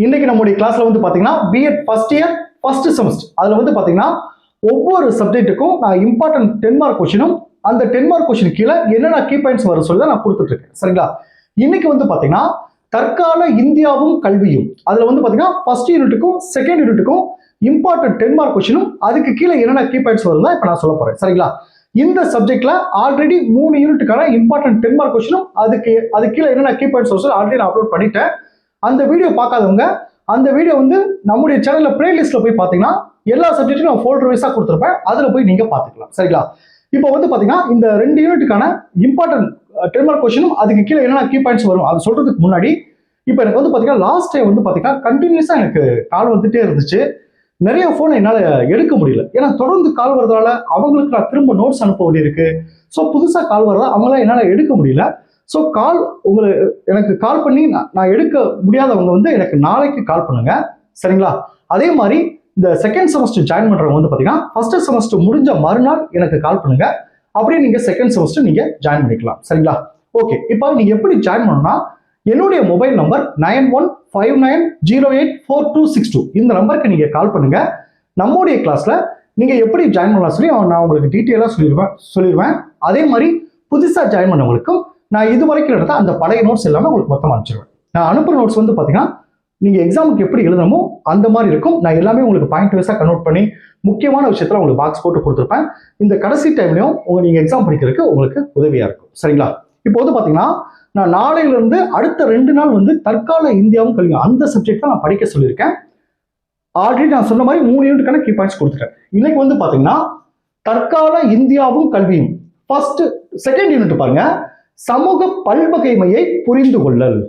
இன்னைக்கு நம்முடைய கிளாஸ்ல வந்து பாத்தீங்கன்னா BEd first year first semester அதுல வந்து பாத்தீங்கன்னா ஒவ்வொரு சப்ஜெக்ட்டுக்கும் நான் இம்பார்ட்டன்ட் 10 மார்க் கொஸ்டினும் அந்த 10 மார்க் கொஸ்டின் கீழே என்னென்ன கீ பாயிண்ட்ஸ் வர சொல்லி தான் நான் கொடுத்துட்டு இருக்கேன். சரிங்களா? இன்னைக்கு வந்து பாத்தீங்கன்னா தற்கால இந்தியாவும் கல்வியும் அதுல வந்து பாத்தீங்கன்னா ஃபர்ஸ்ட் யூனிட்டுக்கும் செகண்ட் யூனிட்டுக்கும் இம்பார்ட்டன்ட் 10 மார்க் கொஸ்டினும் அதுக்கு கீழே என்னென்ன கீ பாயிண்ட்ஸ் வருதுன்னா இப்ப நான் சொல்ல போறேன். சரிங்களா? இந்த சப்ஜெக்ட்ல ஆல்ரெடி 3 யூனிட்டுக்கான இம்பார்ட்டன்ட் 10 மார்க் கொஸ்டினும் அது கீழே என்னென்ன கீ பாயிண்ட்ஸ் வருது ஆல்ரெடி நான் அப்லோட் பண்ணிட்டேன். அந்த வீடியோ பார்க்காதவங்க அந்த வீடியோ வந்து நம்முடைய சேனல்ல பிளேலிஸ்ட்ல போய் பாத்தீங்கன்னா எல்லா சப்ஜெக்ட்டும் நான் ஃபோல்டர் வைஸா கொடுத்துருப்பேன். அதுல போய் நீங்க பாத்துக்கலாம். சரிங்களா? இப்போ வந்து பாத்தீங்கன்னா இந்த 2 யூனிட்டுக்கான இம்பார்ட்டன்ட் 10 மார்க் கொஸ்டினும் அதுக்கு கீழே என்னென்ன கீ பாயிண்ட்ஸ் வரும் அது சொல்றதுக்கு முன்னாடி இப்போ எனக்கு வந்து பாத்தீங்கன்னா லாஸ்ட் டைம் வந்து பாத்தீங்கன்னா கண்டினியூஸா எனக்கு கால் வந்துட்டே இருந்துச்சு. நிறைய போன் என்னால எடுக்க முடியல. ஏன்னா தொடர்ந்து கால் வரதால அவங்களுக்கு நான் திரும்ப நோட்ஸ் அனுப்ப வேண்டியிருக்கு. ஸோ புதுசா கால் வரதா அவங்களாம் என்னால எடுக்க முடியல. ஸோ எனக்கு கால் பண்ணி நான் எடுக்க முடியாதவங்க வந்து எனக்கு நாளைக்கு கால் பண்ணுங்க. சரிங்களா? அதே மாதிரி இந்த செகண்ட் செமஸ்டர் ஜாயின் பண்றவங்க வந்து பாத்தீங்கன்னா ஃபர்ஸ்ட் செமஸ்டர் முடிஞ்ச மறுநாள் எனக்கு கால் பண்ணுங்க. அப்படியே நீங்க செகண்ட் செமஸ்டர் நீங்க ஜாயின் பண்ணிக்கலாம். சரிங்களா? ஓகே, இப்போ நீங்க எப்படி ஜாயின் பண்ணணும்னா என்னுடைய மொபைல் நம்பர் 9159084262 இந்த நம்பருக்கு நீங்க கால் பண்ணுங்க. நம்முடைய கிளாஸ்ல நீங்க எப்படி ஜாயின் பண்ணலாம் சொல்லி நான் உங்களுக்கு டீட்டெயிலா சொல்லிடுவேன். அதே மாதிரி புதுசா ஜாயின் பண்ணவங்களுக்கும் நான் இது வரைக்கும் எடுத்த அந்த பழைய நோட்ஸ் எல்லாமே உங்களுக்கு மொத்தமாக அனுப்பிச்சிருவேன். நான் அனுப்புற நோட்ஸ் வந்து பாத்தீங்கன்னா நீங்க எக்ஸாமுக்கு எப்படி எழுதணுமோ அந்த மாதிரி இருக்கும். நான் எல்லாமே உங்களுக்கு பாயிண்ட் வைஸா கன்வெர்ட் பண்ணி முக்கியமான விஷயத்துல உங்களுக்கு பாக்ஸ் போட்டு கொடுத்துருப்பேன். இந்த கடைசி டைம்லயும் நீங்க எக்ஸாம் படிக்கிறதுக்கு உங்களுக்கு உதவியா இருக்கும். சரிங்களா? இப்போ வந்து பாத்தீங்கன்னா நான் நாளையில இருந்து அடுத்த 2 நாள் வந்து தற்கால இந்தியாவும் கல்வியும் அந்த சப்ஜெக்ட் தான் நான் படிக்க சொல்லியிருக்கேன். ஆல்ரெடி நான் சொன்ன மாதிரி 3 யூனிட்டுக்கான கீ பாயிண்ட்ஸ் கொடுத்துட்டேன். இன்னைக்கு வந்து பாத்தீங்கன்னா தற்கால இந்தியாவும் கல்வியும் செகண்ட் யூனிட் பாருங்க, சமூக பல்வகைமையை புரிந்து கொள்ளல்.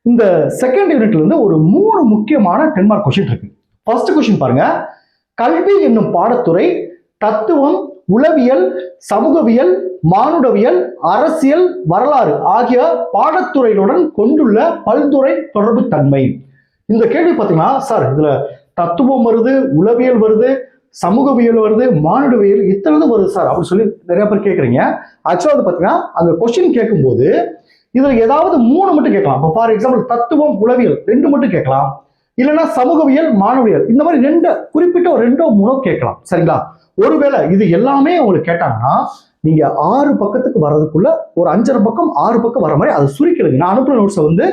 இந்த செகண்ட் யூனிட்ல இருந்து ஒரு 3 முக்கியமான 10 மார்க் கொஸ்டின் இருக்கு. ஃபர்ஸ்ட் கொஸ்டின் பாருங்க, கல்வி என்னும் பாடத்துறை தத்துவம், உளவியல், சமூகவியல், மானுடவியல், அரசியல், வரலாறு ஆகிய பாடத்துறைகளுடன் கொண்டுள்ள பல்துறை தொடர்பு தன்மை. இந்த கேள்வி பாத்தீங்கன்னா சார் இதுல தத்துவம் வருது, உளவியல் வருது, சமூகவியல் வருது, மானுடவியல் இத்தனை வருது சார் அப்படின்னு சொல்லி நிறைய பேர் கேட்குறீங்க. ஆக்சுவலா வந்து பாத்தீங்கன்னா அந்த கொஸ்டின் கேட்கும்போது இதுல ஏதாவது 3 மட்டும் கேட்கலாம். இப்போ ஃபார் எக்ஸாம்பிள் தத்துவம், உளவியல் 2 மட்டும் கேட்கலாம். இல்லைன்னா சமூகவியல், மானுடவியல் இந்த மாதிரி குறிப்பிட்ட ஒரு 2-3 கேட்கலாம். சரிங்களா? ஒருவேளை இது எல்லாமே உங்களுக்கு கேட்டாங்கன்னா நீங்க 6 பக்கத்துக்கு வர்றதுக்குள்ள ஒரு 5.5 பக்கம் 6 பக்கம் வர மாதிரி அதை சுருக்கிடுங்க. நான் அனுப்புற நோட்ஸை வந்து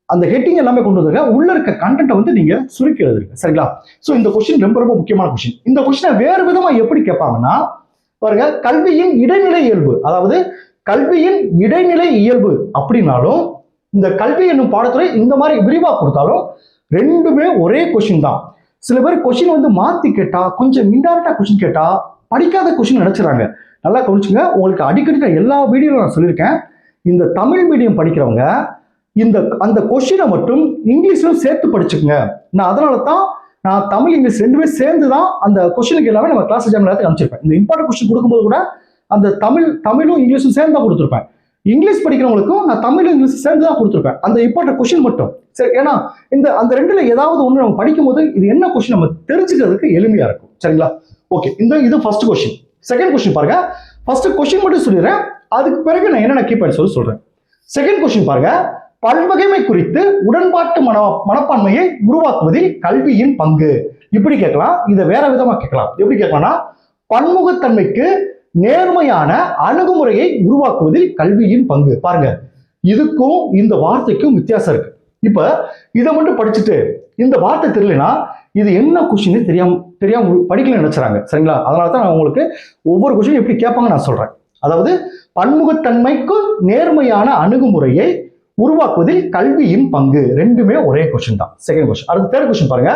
அந்த ஹெட்டிங் எல்லாமே கொண்டு வந்துருங்க. உள்ள இருக்க கண்டென்ட்டை வந்து நீங்க சுருக்கி எழுதுங்க. சரிங்களா? ஸோ இந்த கொஸ்டின் ரொம்ப ரொம்ப முக்கியமான கொஸ்டின். இந்த கொஸ்டினை வேறு விதமா எப்படி கேட்பாங்கன்னா பாருங்க, கல்வியின் இடைநிலை இயல்பு, அதாவது கல்வியின் இடைநிலை இயல்பு அப்படின்னாலும் இந்த கல்வி என்னும் பாடத்துறை இந்த மாதிரி விரிவா கொடுத்தாலும் ரெண்டுமே ஒரே கொஸ்டின் தான். சில பேர் கொஸ்டின் வந்து மாத்தி கேட்டா கொஞ்சம் இன்டைரக்டா கொஸ்டின் கேட்டா படிக்காத கொஸ்டின் நினைச்சுறாங்க. நல்லா கவனிச்சுங்க. உங்களுக்கு அடிக்கடி எல்லா வீடியோவில் நான் சொல்லியிருக்கேன், இந்த தமிழ் மீடியம் படிக்கிறவங்க அந்த கொஸ்டினை மட்டும் இங்கிலீஷ்லும் சேர்த்து படிச்சுக்கோங்க. நான் அதனால தான் நான் தமிழ் இங்கிலீஷ் ரெண்டுமே சேர்ந்து தான் அந்த கொஸ்டினுக்கு எல்லாமே நம்ம கிளாஸ் எக்ஸாம் நேரத்துக்கு அனுப்பிச்சிருப்பேன். இந்த இம்பார்ட்டன்ட் கொஸ்டின் கொடுக்கும்போது கூட அந்த தமிழும் இங்கிலீஷும் சேர்ந்து தான் கொடுத்துருப்பேன். இங்கிலீஷ் படிக்கிறவங்களுக்கும் நான் தமிழும் இங்கிலீஷ் சேர்ந்து தான் கொடுத்துருப்பேன் அந்த இம்பார்ட்டன்ட் கொஸ்டின் மட்டும். சரி, ஏன்னா அந்த ரெண்டுல ஏதாவது ஒன்று நம்ம படிக்கும் போது இது என்ன கொஸ்டின் நம்ம தெரிஞ்சுக்கிறதுக்கு எளிமையா இருக்கும். சரிங்களா? ஓகே, இது ஃபர்ஸ்ட் கொஸ்டின். செகண்ட் கொஸ்டின் பாருங்க, ஃபர்ஸ்ட் கொஸ்டின் மட்டும் சொல்லிடுறேன், அதுக்கு பிறகு நான் என்னென்ன கீ பாயிண்ட்ஸ் சொல்றேன். செகண்ட் கொஸ்டின் பாருங்க, பல்வகைமை குறித்து உடன்பாட்டு மனப்பான்மையை உருவாக்குவதில் கல்வியின் பங்கு. இப்படி கேட்கலாம். இதை வேற விதமா கேட்கலாம். எப்படி கேட்கலாம்னா, பன்முகத்தன்மைக்கு நேர்மையான அணுகுமுறையை உருவாக்குவதில் கல்வியின் பங்கு. பாருங்க, இதுக்கும் இந்த வார்த்தைக்கும் வித்தியாசம் இருக்கு. இப்ப இதை மட்டும் படிச்சுட்டு இந்த வார்த்தை தெரியலனா இது என்ன கொஸ்டின் தெரியாம படிக்கல நினைச்சாங்க. சரிங்களா? அதனாலதான் நான் உங்களுக்கு ஒவ்வொரு கொஸ்டின் எப்படி கேட்பாங்க நான் சொல்றேன். அதாவது பன்முகத்தன்மைக்கு நேர்மையான அணுகுமுறையை உருவாக்குவதில் கல்வியின் பங்கு. ரெண்டுமே ஒரே கொஸ்டின் தான். Second question. அடுத்த தேர்ட் கொஸ்டின் பாருங்க,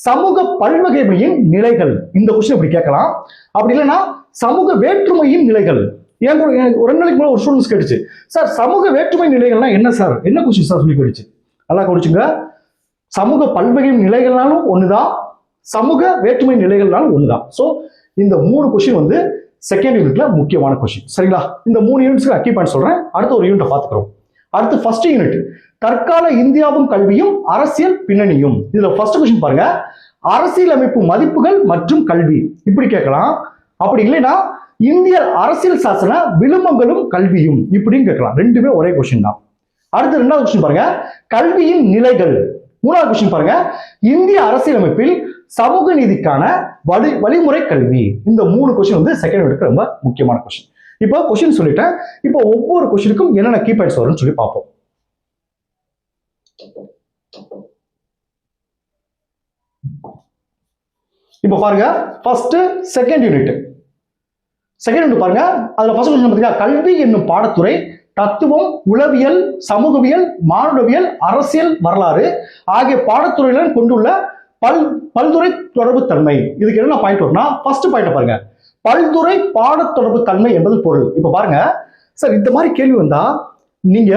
சமூக பல்வகைமையின் நிலைகள். இந்த கொஸ்டின் இப்படி கேட்கலாம். அப்படி இல்லைன்னா சமூக வேற்றுமையின் நிலைகள். எனக்கு ஒரு 2 நாளைக்கு மேலே ஒரு ஸ்டூடெண்ட்ஸ் கேட்டுச்சு, சார் சமூக வேற்றுமை நிலைகள்னா என்ன சார், என்ன கொஸ்டின் சார் சொல்லி கேட்டுச்சு. நல்லா கவனிச்சுங்க. சமூக பல்வகை நிலைகள்னாலும் ஒண்ணுதான், சமூக வேற்றுமை நிலைகள்னாலும் ஒண்ணுதான். ஸோ இந்த 3 கொஸ்டின் வந்து செகண்ட் யூனிட்ல முக்கியமான கொஸ்டின். சரிங்களா? இந்த 3 யூனிட்ஸ்க்கு கீ பாயிண்ட் சொல்றேன். அடுத்த ஒரு யூனிட்டை பார்த்துக்கிறோம். அடுத்து ஃபர்ஸ்ட் யூனிட், தற்கால இந்தியாவும் கல்வியும் அரசியல் பின்னணியும். இதுல ஃபர்ஸ்ட் கொஸ்டின் பாருங்க, அரசியல் அமைப்பு மதிப்புகள் மற்றும் கல்வி. இப்படி கேட்கலாம். அப்படி இல்லைன்னா இந்திய அரசியல் சாசன விழுமங்களும் கல்வியும் இப்படின்னு கேட்கலாம். ரெண்டுமே ஒரே கொஸ்டின் தான். அடுத்து 2வது கொஸ்டின் பாருங்க, கல்வியின் நிலைகள். மூணாவது கொஸ்டின் பாருங்க, இந்திய அரசியலமைப்பில் சமூக நீதிக்கான வழிமுறை கல்வி. இந்த 3 கொஸ்டின் வந்து செகண்ட் யூனிட்க்கு ரொம்ப முக்கியமான கொஸ்டின். இப்போ கொஸ்டின் சொல்லிட்டேன். இப்போ ஒவ்வொரு கொஸ்டினுக்கும் என்னென்ன கீ பாயிண்ட்ஸ் வரும்னு சொல்லி பார்ப்போம். இப்போ பாருங்க, ஃபர்ஸ்ட் செகண்ட் யூனிட் பாருங்க. அதுல ஃபர்ஸ்ட் கொஸ்டின் பாத்தீங்கன்னா, கல்வி என்னும் பாடத்துறை தத்துவம், உளவியல், சமூகவியல், மானுடவியல், அரசியல், வரலாறு ஆகிய பாடத்துறைகளுடன் கொண்டுள்ள பல்துறை தொடர்பு தன்மை. இதுக்கு என்ன பாயிண்ட் வரும்னா, ஃபர்ஸ்ட் பாயிண்ட் பாருங்க, பல்துறை பாட தொடர்பு தன்மை என்பது பொருள். இப்ப பாருங்க சார், இந்த மாதிரி கேள்வி வந்தா நீங்க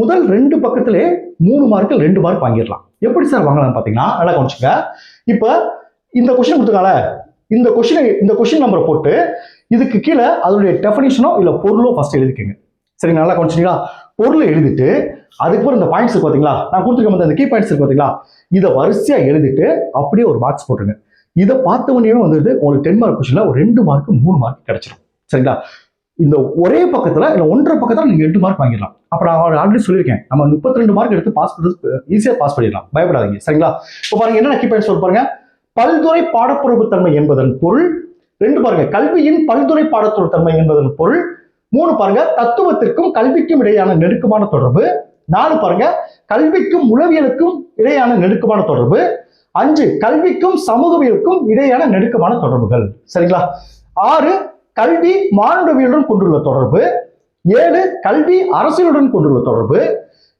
முதல் 2 பக்கத்திலே 3 மார்க்கு 2 மார்க் வாங்கிடலாம். எப்படி சார் வாங்கலாம் பாத்தீங்கன்னா, நல்லா கவனிச்சுங்க. இப்ப இந்த கொஸ்டின் கொடுத்துக்கால, இந்த கொஸ்டின் நம்பரை போட்டு இதுக்கு கீழே அதோடைய டெஃபினிஷனோ இல்ல பொருளோ ஃபர்ஸ்ட் எழுதிக்கங்க. சரி, நல்லா கவனிச்சிங்களா? பொருளை எழுதிட்டு அதுக்கப்புறம் இந்த பாயிண்ட்ஸ் இருக்கு பாத்தீங்களா, நான் கொடுத்துருக்க அந்த கீ பாயிண்ட்ஸ் இருக்கு பாத்தீங்களா, இதை வரிசையா எழுதிட்டு அப்படியே ஒரு பாக்ஸ் போட்டுருங்க. இதை பார்த்த உடனே வந்துட்டு உங்களுக்கு 10 மார்க் கொஸ்டின்ல ஒரு 2 மார்க் 3 மார்க் கிடைச்சிடும். சரிங்களா? இந்த ஒரே பக்கத்துல இல்ல 1.5 பக்கத்துல நீங்க 2 மார்க் வாங்கிடலாம். அப்ப நான் ஆல்ரெடி சொல்லியிருக்கேன், நம்ம 32 மார்க் எடுத்து பாஸ் பண்ணுறது ஈஸியா பாஸ் பண்ணிடலாம், பயப்படாதீங்க. சரிங்களா? இப்போ பாருங்க என்னென்ன கீ பாயிண்ட்ஸ் சொல்ல பாருங்க. பல்துறை பாடப்பொருள் தன்மை என்பதன் பொருள். 2 பாருங்க, கல்வியின் பல்துறை பாடப்பொருள் தன்மை என்பதன் பொருள். 3 பாருங்க, தத்துவத்திற்கும் கல்விக்கும் இடையான நெருக்கமான தொடர்பு. 4 பாருங்க, கல்விக்கும் உளவியலுக்கும் இடையான நெருக்கமான தொடர்பு. 5 கல்விக்கும் சமூகவியலுக்கும் இடையான நெருக்கமான தொடர்புகள். சரிங்களா? 6 கல்வி மானுடவியலுடன் கொண்டுள்ள தொடர்பு. 7 கல்வி அரசியலுடன் கொண்டுள்ள தொடர்பு.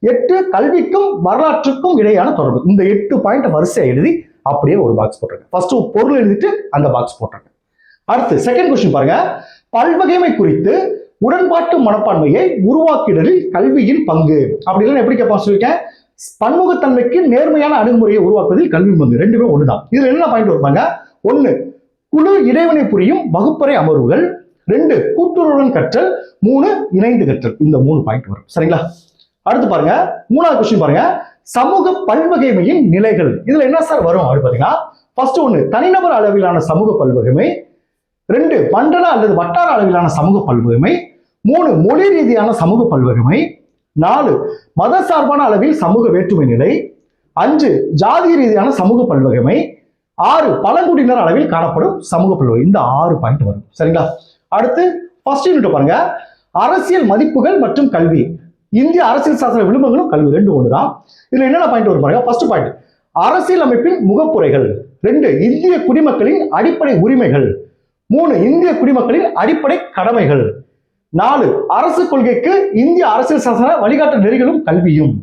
8 கல்விக்கும் வரலாற்றுக்கும் இடையான தொடர்பு. இந்த 8 பாயிண்ட் வரிசையா எழுதி அப்படியே ஒரு பாக்ஸ் போட்டுருங்க. ஃபர்ஸ்ட் பொருள் எழுதிட்டு அந்த பாக்ஸ் போட்டுருங்க. அடுத்து செகண்ட் கொஸ்டின் பாருங்க, பல்வகைமை குறித்து உடன்பாட்டு மனப்பான்மையை உருவாக்கிடலில் கல்வியின் பங்கு. அப்படி இல்லைன்னா எப்படி கேட்பான்னு சொல்லியிருக்கேன், பன்முகத்தன்மைக்கு நேர்மையான அணுகுமுறையை உருவாக்குவதில் கல்வியின் பங்கு. ரெண்டுமே ஒண்ணுதான். இதுல என்ன பாயிண்ட் வருவாங்க? 1 குழு இடைவினை புரியும் வகுப்பறை அமர்வுகள். 2 கூட்டுறவுடன் கற்றல். 3 இணைந்து கற்றல். இந்த 3 பாயிண்ட் வரும். சரிங்களா? அடுத்து பாருங்க, 3வது கொஸ்டின் பாருங்க, சமூக பல்வகைமையின் நிலைகள். இதுல என்ன சார் வரும் அப்படி பாத்தீங்கன்னா, ஃபர்ஸ்ட் 1 தனிநபர் அளவிலான சமூக பல்வகைமை. 2 மண்டல அல்லது வட்டார அளவிலான சமூக பல்வகைமை. 3 மொழி ரீதியான சமூக பல்வகைமை. 4 மத சார்பான அளவில் சமூக வேற்றுமை நிலை. 5 ஜாதி ரீதியான சமூக பல்வகைமை. 6 பழங்குடியினர் அளவில் காணப்படும் சமூக பல்வகை. இந்த 6 பாயிண்ட் வரும். சரிங்களா? அடுத்து ஃபர்ஸ்ட் யூனிட் பாருங்க, அரசியல் மதிப்புகள் மற்றும் கல்வி. இந்திய அரசியல் சாசன விழுமங்களும் கல்வி 2 ஒண்ணுதான். இதுல என்னென்ன பாயிண்ட் வரும் பாருங்க. ஃபர்ஸ்ட் பாயிண்ட், அரசியல் அமைப்பின் முகப்புரைகள். 2 இந்திய குடிமக்களின் அடிப்படை உரிமைகள். 3 இந்திய குடிமக்களின் அடிப்படை கடமைகள். 4 அரசு கொள்கைக்கு இந்திய அரசியல் சாசன வழிகாட்டு நெறிகளும் கல்வியும்.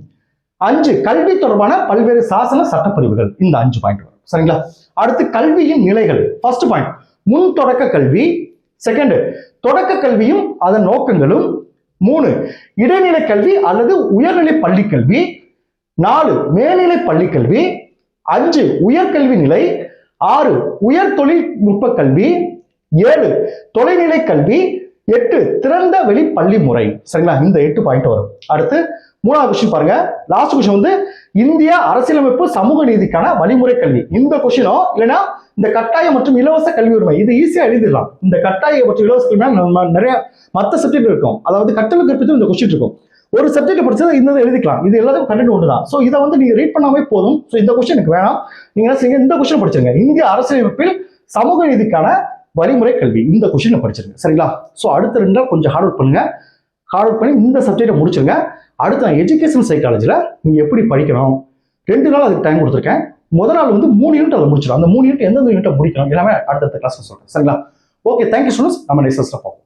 5 கல்வி தொடர்பான பல்வேறு சாசன சட்டப்பிரிவுகள். இந்த 5 பாயிண்ட் வரும். சரிங்களா? அடுத்து கல்வியின் நிலைகள். ஃபர்ஸ்ட் பாயிண்ட், முன் தொடக்க கல்வி. செகண்ட், தொடக்க கல்வியும் அதன் நோக்கங்களும். 3 இடைநிலை கல்வி அல்லது உயர்நிலை பள்ளி கல்வி. 4 மேல்நிலை பள்ளி கல்வி. 5 உயர்கல்வி நிலை. 6 உயர் தொழில்நுட்ப கல்வி. 7 தொலைநிலை கல்வி. 8 திறந்த வெளி பள்ளி முறை. சரிங்களா? இந்த 8 பாயிண்ட் வரும். அடுத்து 3வது கொஸ்டின் பாருங்க, லாஸ்ட் கொஸ்டின் வந்து இந்திய அரசியலமைப்பு சமூக நீதிக்கான வழிமுறை கல்வி. இந்த கொஸ்டினோ இல்லைன்னா இந்த கட்டாய மற்றும் இலவச கல்வி உரிமை, இது ஈஸியா எழுதிடலாம். இந்த கட்டாய மற்றும் இலவச கல்வி நம்ம நிறைய மற்ற சப்ஜெக்ட் இருக்கும், அதாவது கட்டளை கற்பித்து இந்த கொஸ்டின் இருக்கும். ஒரு சப்ஜெக்ட் படிச்சதை இந்த எழுதிக்கலாம். இது எல்லாத்தையும் கண்டென்ட் ஒன்று தான். ஸோ இதை வந்து நீங்க ரீட் பண்ணாமே போதும். ஸோ இந்த கொஸ்டின் எனக்கு வேணாம், நீங்க என்ன செய்யுங்க, இந்த கொஸ்டின் படிச்சிருங்க. இந்திய அரசியலமைப்பில் சமூக நீதிக்கான வழிமுறை கல்வி, இந்த கொஸ்டினை படிச்சிருங்க. சரிங்களா? ஸோ அடுத்த 2 நாள் கொஞ்சம் ஹார்ட் ஒர்க் பண்ணுங்க. ஹார்ட் ஒர்க் பண்ணி இந்த சப்ஜெக்டை முடிச்சிருங்க. அடுத்து நான் எஜுகேஷன் சைக்காலஜில நீங்க எப்படி படிக்கணும், 2 நாள் அதுக்கு டைம் கொடுத்துருக்கேன். முதல் நாள் வந்து 3 யூனிட் அதை முடிச்சிடும். அந்த 3 யூனிட் எந்தெந்த யூனிட்டை முடிக்கணும் எல்லாமே அடுத்த கிளாஸ்ல சொல்றேன். சரிங்களா? Okay, thank you students. நம்ம நெக்ஸ்ட் பார்ப்போம்.